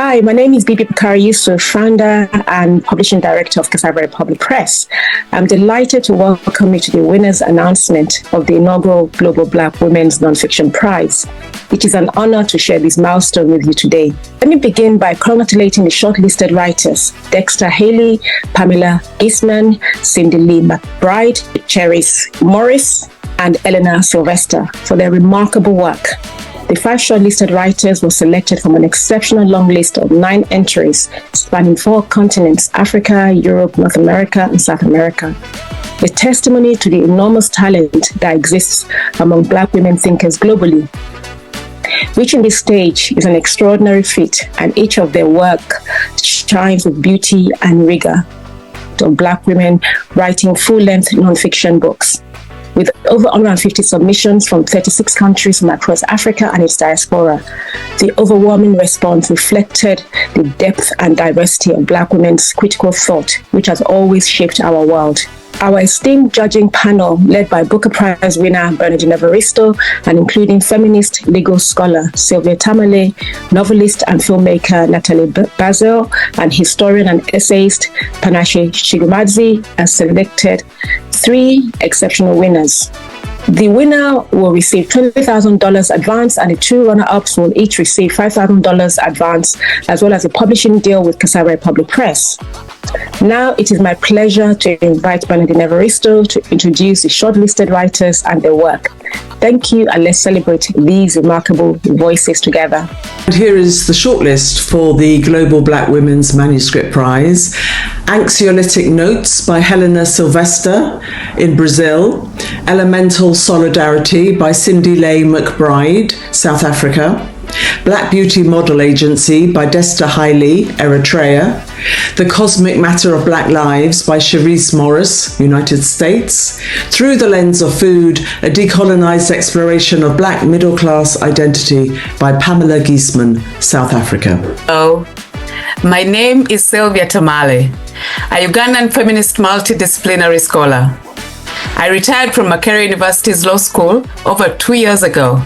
Hi, my name is Bibi Bakari Yusuf, founder and publishing director of Cassava Republic Press. I'm delighted to welcome you to the winner's announcement of the inaugural Global Black Women's Nonfiction Prize. It is an honor to share this milestone with you today. Let me begin by congratulating the shortlisted writers, Dexter Haley, Pamela Gisman, Cindy Lee McBride, Cherise Morris, and Eleanor Sylvester for their remarkable work. The 5 shortlisted writers were selected from an exceptional long list of 9 entries spanning 4 continents: Africa, Europe, North America, and South America. A testimony to the enormous talent that exists among Black women thinkers globally. Reaching this stage is an extraordinary feat, and each of their work shines with beauty and rigor of Black women writing full-length nonfiction books. With over 150 submissions from 36 countries from across Africa and its diaspora, the overwhelming response reflected the depth and diversity of Black women's critical thought, which has always shaped our world. Our esteemed judging panel, led by Booker Prize winner Bernardine Evaristo and including feminist legal scholar Sylvia Tamale, novelist and filmmaker Natalie Baszile, and historian and essayist Panashe Chigumadzi, has selected 3 exceptional winners. The winner will receive $20,000 advance, and the 2 runner-ups will each receive $5,000 advance, as well as a publishing deal with Cassava Republic Press. Now it is my pleasure to invite Bernardine Evaristo to introduce the shortlisted writers and their work. Thank you, and let's celebrate these remarkable voices together. And here is the shortlist for the Global Black Women's Manuscript Prize. Anxiolytic Notes by Helena Sylvester in Brazil. Elemental Solidarity by Cindy Lee McBride, South Africa. Black Beauty Model Agency by Dexter Haley, Eritrea. The Cosmic Matter of Black Lives by Cherise Morris, United States. Through the Lens of Food, a Decolonized Exploration of Black Middle Class Identity by Pamela Gisman, South Africa. Hello, my name is Sylvia Tamale, a Ugandan feminist multidisciplinary scholar. I retired from Makerere University's law school over 2 years ago,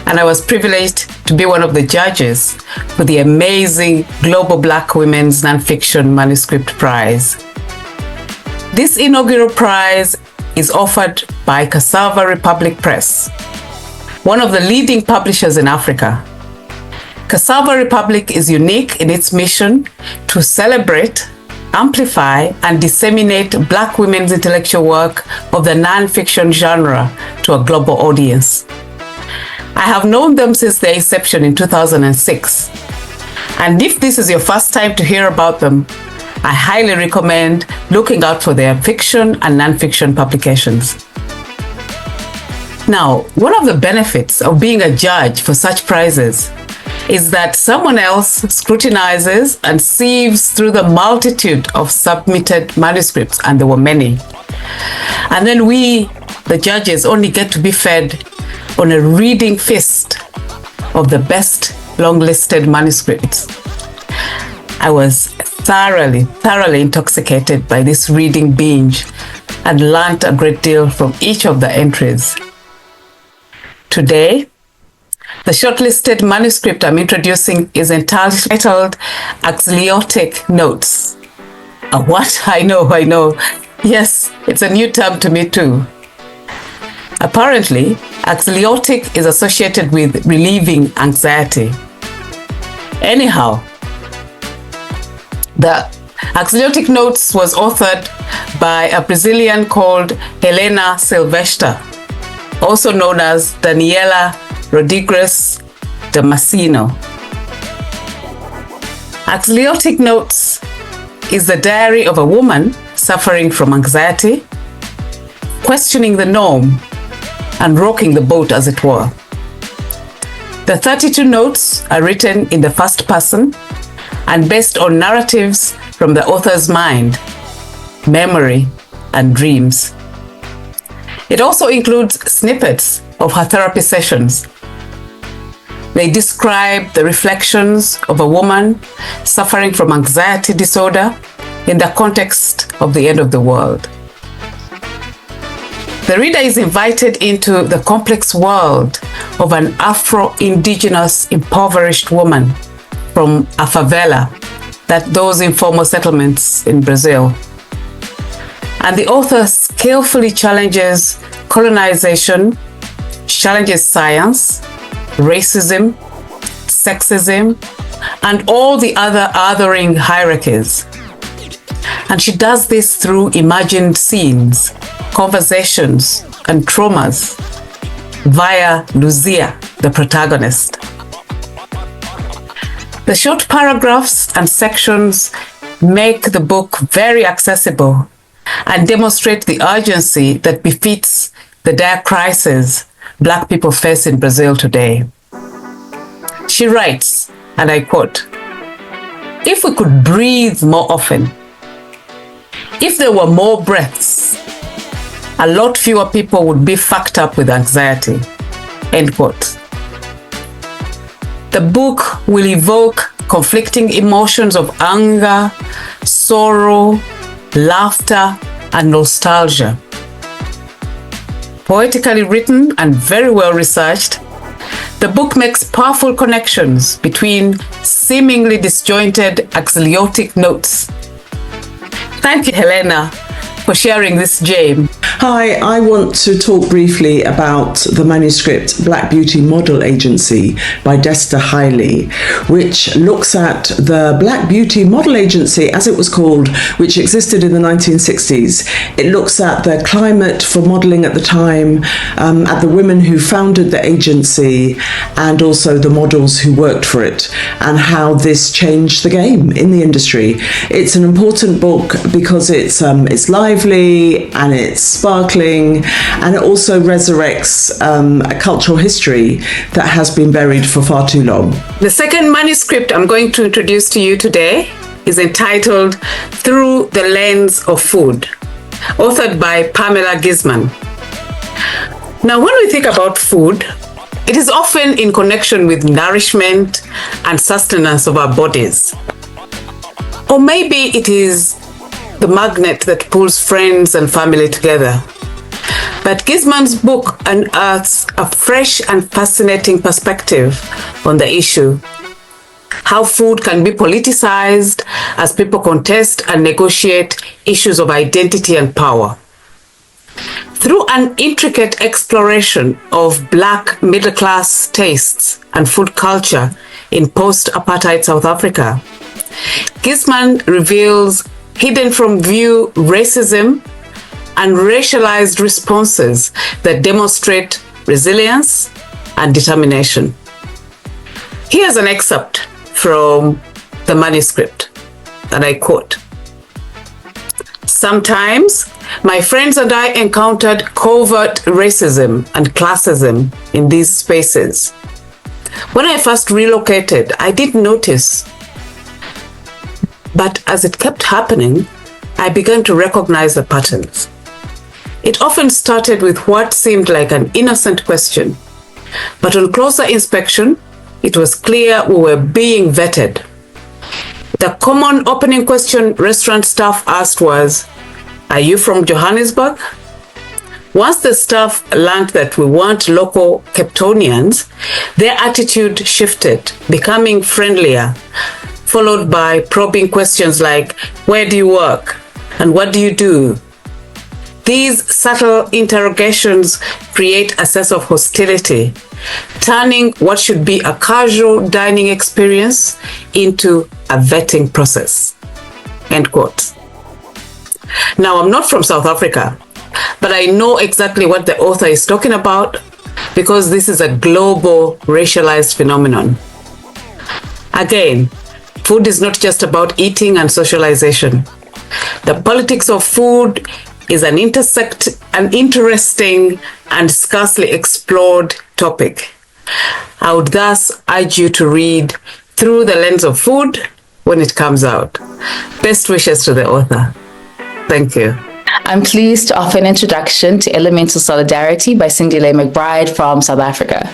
and I was privileged to be one of the judges for the amazing Global Black Women's Nonfiction Manuscript Prize. This inaugural prize is offered by Cassava Republic Press, one of the leading publishers in Africa. Cassava Republic is unique in its mission to celebrate, amplify, and disseminate Black women's intellectual work of the nonfiction genre to a global audience. I have known them since their inception in 2006. And if this is your first time to hear about them, I highly recommend looking out for their fiction and nonfiction publications. Now, one of the benefits of being a judge for such prizes is that someone else scrutinizes and sieves through the multitude of submitted manuscripts, and there were many. And then we, the judges, only get to be fed on a reading feast of the best long-listed manuscripts. I was thoroughly intoxicated by this reading binge and learned a great deal from each of the entries. Today, the shortlisted manuscript I'm introducing is entitled Anxiolytic Notes. What? I know. Yes, it's a new term to me too. Apparently, anxiolytic is associated with relieving anxiety. Anyhow, the Anxiolytic Notes was authored by a Brazilian called Helena Sylvester, also known as Daniela Rodrigues Damasceno. Anxiolytic Notes is the diary of a woman suffering from anxiety, questioning the norm, and rocking the boat, as it were. The 32 notes are written in the first person and based on narratives from the author's mind, memory, and dreams. It also includes snippets of her therapy sessions. They describe the reflections of a woman suffering from anxiety disorder in the context of the end of the world. The reader is invited into the complex world of an Afro-Indigenous impoverished woman from a favela, those informal settlements in Brazil. And the author skillfully challenges colonization, challenges science, racism, sexism, and all the other othering hierarchies. And she does this through imagined scenes, conversations, and traumas via Lucia, the protagonist. The short paragraphs and sections make the book very accessible and demonstrate the urgency that befits the dire crisis Black people face in Brazil today. She writes, and I quote, "If we could breathe more often, if there were more breaths, a lot fewer people would be fucked up with anxiety." End quote. The book will evoke conflicting emotions of anger, sorrow, laughter, and nostalgia. Poetically written and very well researched, the book makes powerful connections between seemingly disjointed axiotic notes. Thank you, Helena, for sharing this gem. Hi, I want to talk briefly about the manuscript Black Beauty Model Agency by Desta Haile, which looks at the Black Beauty Model Agency, as it was called, which existed in the 1960s. It looks at the climate for modelling at the time, at the women who founded the agency, and also the models who worked for it, and how this changed the game in the industry. It's an important book because it's lively and it's sparkling, and it also resurrects a cultural history that has been buried for far too long. The second manuscript I'm going to introduce to you today is entitled Through the Lens of Food, authored by Pamela Gisman. Now, when we think about food, it is often in connection with nourishment and sustenance of our bodies. Or maybe it is the magnet that pulls friends and family together. But Gisman's book unearths a fresh and fascinating perspective on the issue. How food can be politicized as people contest and negotiate issues of identity and power. Through an intricate exploration of Black middle-class tastes and food culture in post-apartheid South Africa, Gisman reveals hidden from view racism and racialized responses that demonstrate resilience and determination. Here's an excerpt from the manuscript, and I quote, "Sometimes my friends and I encountered covert racism and classism in these spaces. When I first relocated, I didn't notice. But as it kept happening, I began to recognize the patterns. It often started with what seemed like an innocent question, but on closer inspection, it was clear we were being vetted. The common opening question restaurant staff asked was, 'Are you from Johannesburg?' Once the staff learned that we weren't local Capetonians, their attitude shifted, becoming friendlier, followed by probing questions like, 'Where do you work?' and 'What do you do?' These subtle interrogations create a sense of hostility, turning what should be a casual dining experience into a vetting process." End quote. Now, I'm not from South Africa, but I know exactly what the author is talking about because this is a global racialized phenomenon. Again, food is not just about eating and socialization. The politics of food is an interesting and scarcely explored topic. I would thus urge you to read Through the Lens of Food when it comes out. Best wishes to the author. Thank you. I'm pleased to offer an introduction to Elemental Solidarity by Cindile McBride from South Africa.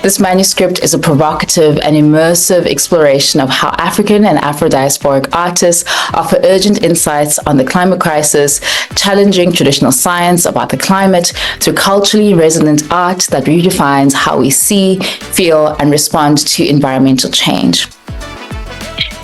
This manuscript is a provocative and immersive exploration of how African and Afro-diasporic artists offer urgent insights on the climate crisis, challenging traditional science about the climate through culturally resonant art that redefines how we see, feel, and respond to environmental change.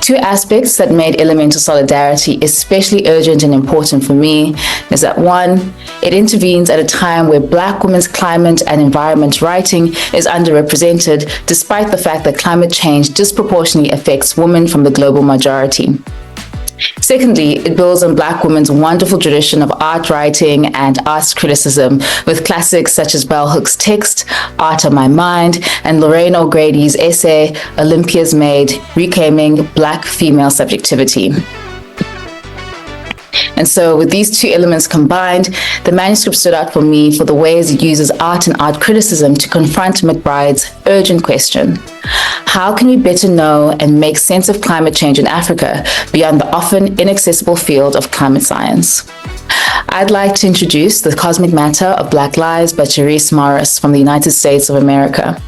Two aspects that made elemental solidarity especially urgent and important for me is that one, it intervenes at a time where Black women's climate and environment writing is underrepresented, despite the fact that climate change disproportionately affects women from the global majority. Secondly, it builds on Black women's wonderful tradition of art writing and arts criticism, with classics such as Bell Hooks' text, Art of My Mind, and Lorraine O'Grady's essay, Olympia's Maid, Reclaiming Black Female Subjectivity. And so with these two elements combined, the manuscript stood out for me for the ways it uses art and art criticism to confront McBride's urgent question: how can we better know and make sense of climate change in Africa beyond the often inaccessible field of climate science? I'd like to introduce The Cosmic Matter of Black Lives by Therese Morris from the United States of America.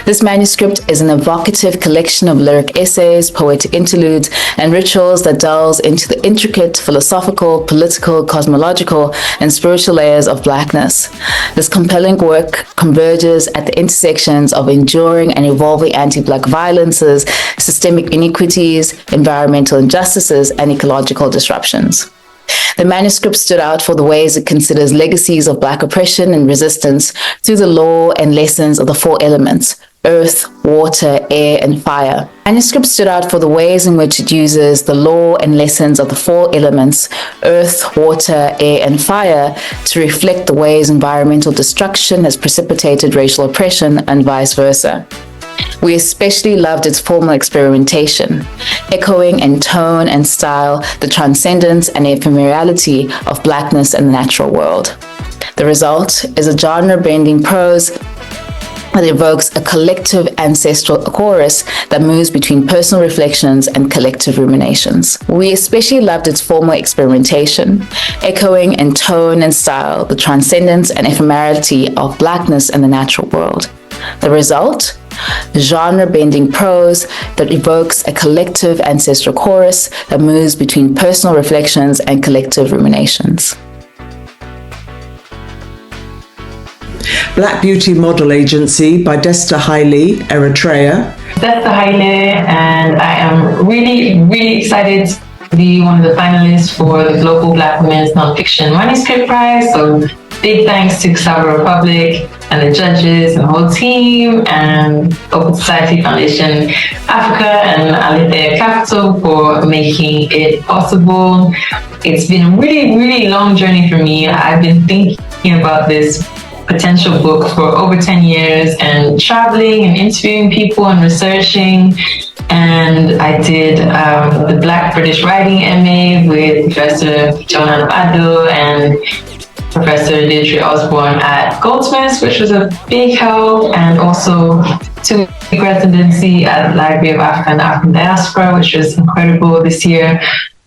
This manuscript is an evocative collection of lyric essays, poetic interludes, and rituals that delves into the intricate philosophical, political, cosmological, and spiritual layers of Blackness. This compelling work converges at the intersections of enduring and evolving anti-Black violences, systemic inequities, environmental injustices, and ecological disruptions. The manuscript stood out for the ways it considers legacies of Black oppression and resistance through the law and lessons of the four elements: earth, water, air, and fire. The manuscript stood out for the ways in which it uses the law and lessons of the four elements, earth, water, air, and fire, to reflect the ways environmental destruction has precipitated racial oppression and vice versa. We especially loved its formal experimentation, echoing in tone and style the transcendence and ephemerality of Blackness in the natural world. The result is a genre-bending prose that evokes a collective ancestral chorus that moves between personal reflections and collective ruminations. We especially loved its formal experimentation, echoing in tone and style the transcendence and ephemerality of Blackness in the natural world. The result? Genre-bending prose that evokes a collective ancestral chorus that moves between personal reflections and collective ruminations. Black Beauty Model Agency by Desta Haile, Eritrea. Desta Haile, and I am really excited to be one of the finalists for the Global Black Women's Nonfiction Manuscript Prize. So big thanks to Cassava Republic and the judges and the whole team, and Open Society Foundation Africa and Alite Capital for making it possible. It's been a really long journey for me. I've been thinking about this potential book for over 10 years and traveling and interviewing people and researching. And I did the Black British Writing MA with Professor Jonan Bado and Professor Deirdre Osborne at Goldsmiths, which was a big help, and also 2-week residency at the Library of Africa and African Diaspora, which was incredible this year.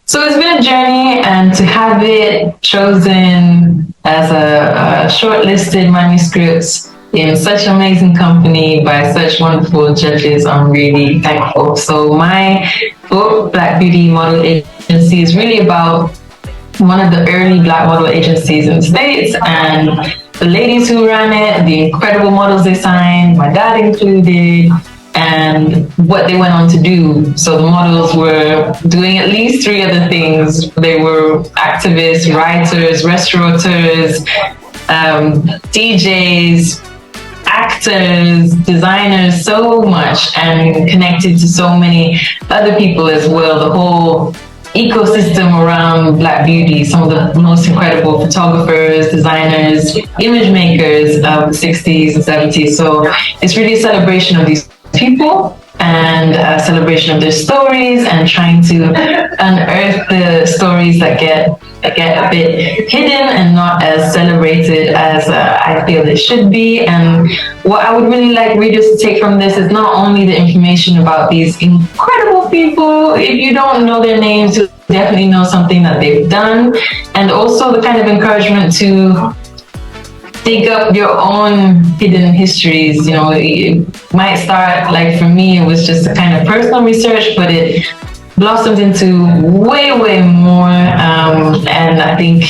So it's been a journey, and to have it chosen as a shortlisted manuscript in such amazing company by such wonderful judges, I'm really thankful. So my book, Black Beauty Model Agency, is really about one of the early Black model agencies in the States, and the ladies who ran it, the incredible models they signed, my dad included, and what they went on to do. So the models were doing at least 3 other things. They were activists, writers, restaurateurs, DJs, actors, designers, so much, and connected to so many other people as well. The whole ecosystem around Black beauty, some of the most incredible photographers, designers, image makers of the 60s and 70s. So it's really a celebration of these people and a celebration of their stories, and trying to unearth the stories that get a bit hidden and not as celebrated as I feel it should be. And what I would really like readers to take from this is not only the information about these incredible people. If you don't know their names, you'll definitely know something that they've done, and also the kind of encouragement to dig up your own hidden histories. You know, it might start, like for me, it was just a kind of personal research, but it blossomed into way more. And I think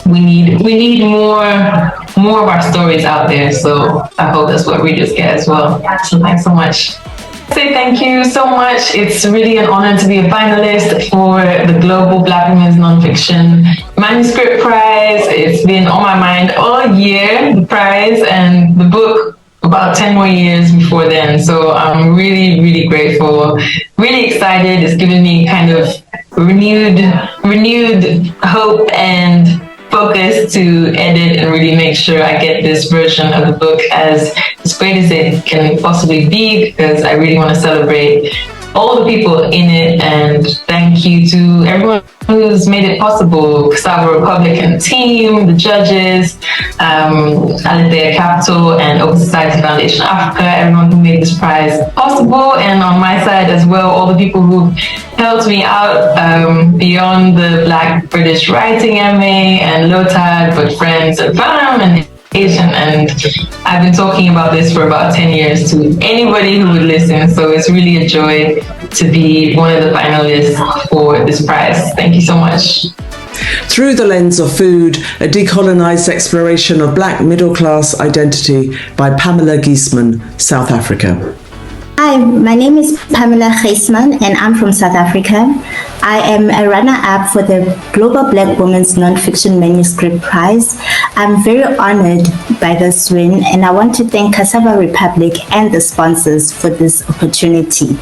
we need more of our stories out there. So I hope that's what readers get as well. So thanks so much. say thank you so much. It's really an honor to be a finalist for the Global Black Women's Nonfiction Manuscript Prize. It's been on my mind all year, the prize, and the book about 10 more years before then. So I'm really, really grateful, really excited. It's given me kind of renewed hope and focus to edit and really make sure I get this version of the book as great as it can possibly be, because I really want to celebrate all the people in it. And thank you to everyone who's made it possible: Cassava Republican team, the judges, Alethea Capital and Open Society Foundation Africa, everyone who made this prize possible. And on my side as well, all the people who helped me out beyond the Black British Writing MA and LOTAD, but friends and fam and Asian. And I've been talking about this for about 10 years to anybody who would listen. So it's really a joy to be one of the finalists for this prize. Thank you so much. Through the Lens of Food, a decolonised exploration of Black middle-class identity by Pamela Giesman, South Africa. Hi, my name is Pamela Giesman and I'm from South Africa. I am a runner-up for the Global Black Women's Nonfiction Manuscript Prize. I'm very honored by this win, and I want to thank Cassava Republic and the sponsors for this opportunity.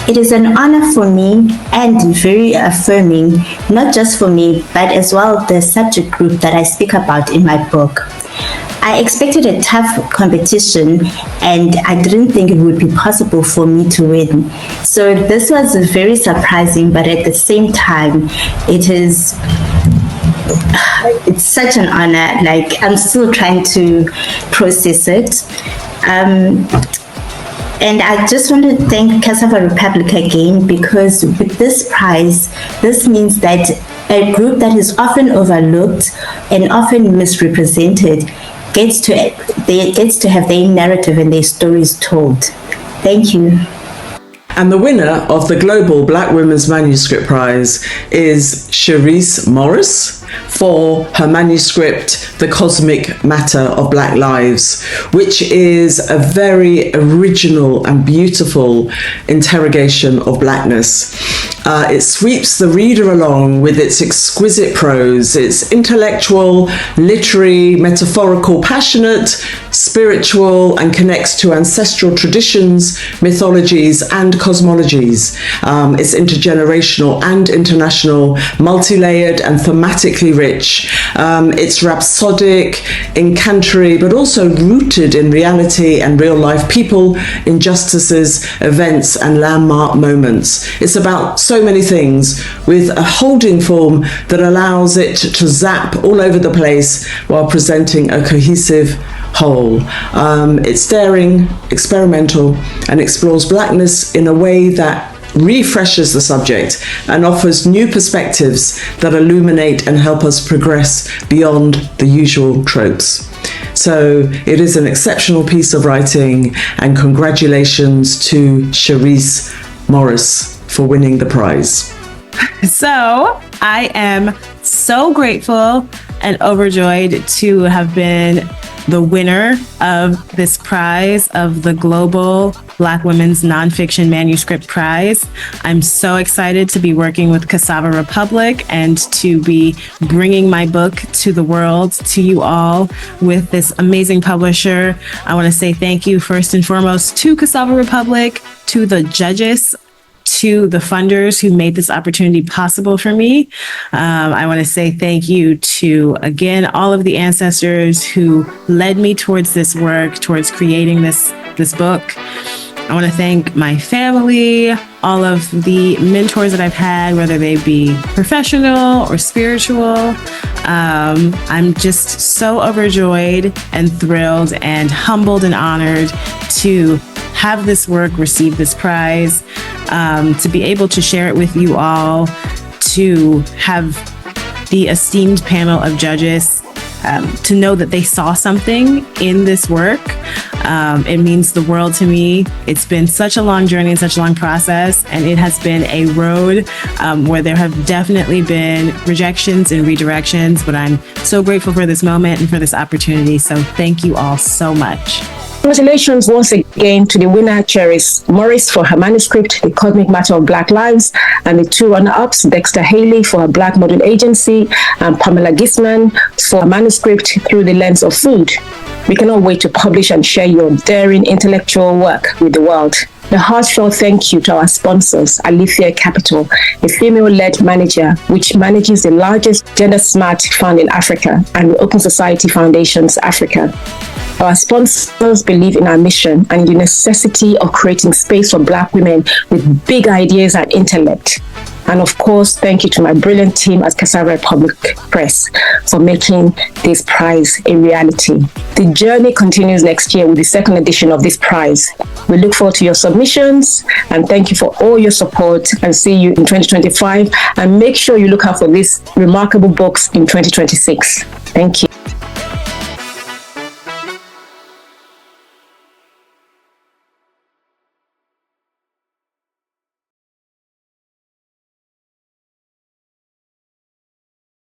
It is an honor for me and very affirming, not just for me, but as well the subject group that I speak about in my book. I expected a tough competition and I didn't think it would be possible for me to win. So this was very surprising, but at the same time, it's such an honor. Like, I'm still trying to process it. And I just want to thank Cassava Republic again, because with this prize, this means that a group that is often overlooked and often misrepresented gets to have their narrative and their stories told. Thank you. And the winner of the Global Black Women's Manuscript Prize is Cherise Morris for her manuscript, The Cosmic Matter of Black Lives, which is a very original and beautiful interrogation of blackness. It sweeps the reader along with its exquisite prose, its intellectual, literary, metaphorical, passionate, spiritual, and connects to ancestral traditions, mythologies, and cosmologies. It's intergenerational and international, multi-layered and thematically rich. It's rhapsodic, incantatory, but also rooted in reality and real life people, injustices, events, and landmark moments. It's about so many things, with a holding form that allows it to zap all over the place while presenting a cohesive whole. It's daring, experimental, and explores blackness in a way that refreshes the subject and offers new perspectives that illuminate and help us progress beyond the usual tropes. So it is an exceptional piece of writing, and congratulations to Cherise Morris for winning the prize. So I am so grateful and overjoyed to have been the winner of this prize, of the Global Black Women's Nonfiction Manuscript Prize. I'm so excited to be working with Cassava Republic and to be bringing my book to the world, to you all, with this amazing publisher. I want to say thank you first and foremost to Cassava Republic, to the judges, to the funders who made this opportunity possible for me. I want to say thank you to, again, all of the ancestors who led me towards this work, towards creating this book. I want to thank my family, all of the mentors that I've had, whether they be professional or spiritual. I'm just so overjoyed and thrilled and humbled and honored to have this work receive this prize, to be able to share it with you all, to have the esteemed panel of judges to know that they saw something in this work. It means the world to me. It's been such a long journey and such a long process, and it has been a road where there have definitely been rejections and redirections, but I'm so grateful for this moment and for this opportunity. So thank you all so much. Congratulations once again to the winner, Cherise Morris, for her manuscript, The Cosmic Matter of Black Lives, and the two runner-ups, Dexter Haley for her Black Model Agency, and Pamela Gisman for her manuscript, Through the Lens of Food. We cannot wait to publish and share your daring intellectual work with the world. A heartfelt thank you to our sponsors, Alethea Capital, a female-led manager which manages the largest gender-smart fund in Africa, and Open Society Foundations Africa. Our sponsors believe in our mission and the necessity of creating space for Black women with big ideas and intellect. And of course, thank you to my brilliant team at Cassava Republic Press for making this prize a reality. The journey continues next year with the second edition of this prize. We look forward to your submissions and thank you for all your support, and see you in 2025. And make sure you look out for these remarkable books in 2026. Thank you.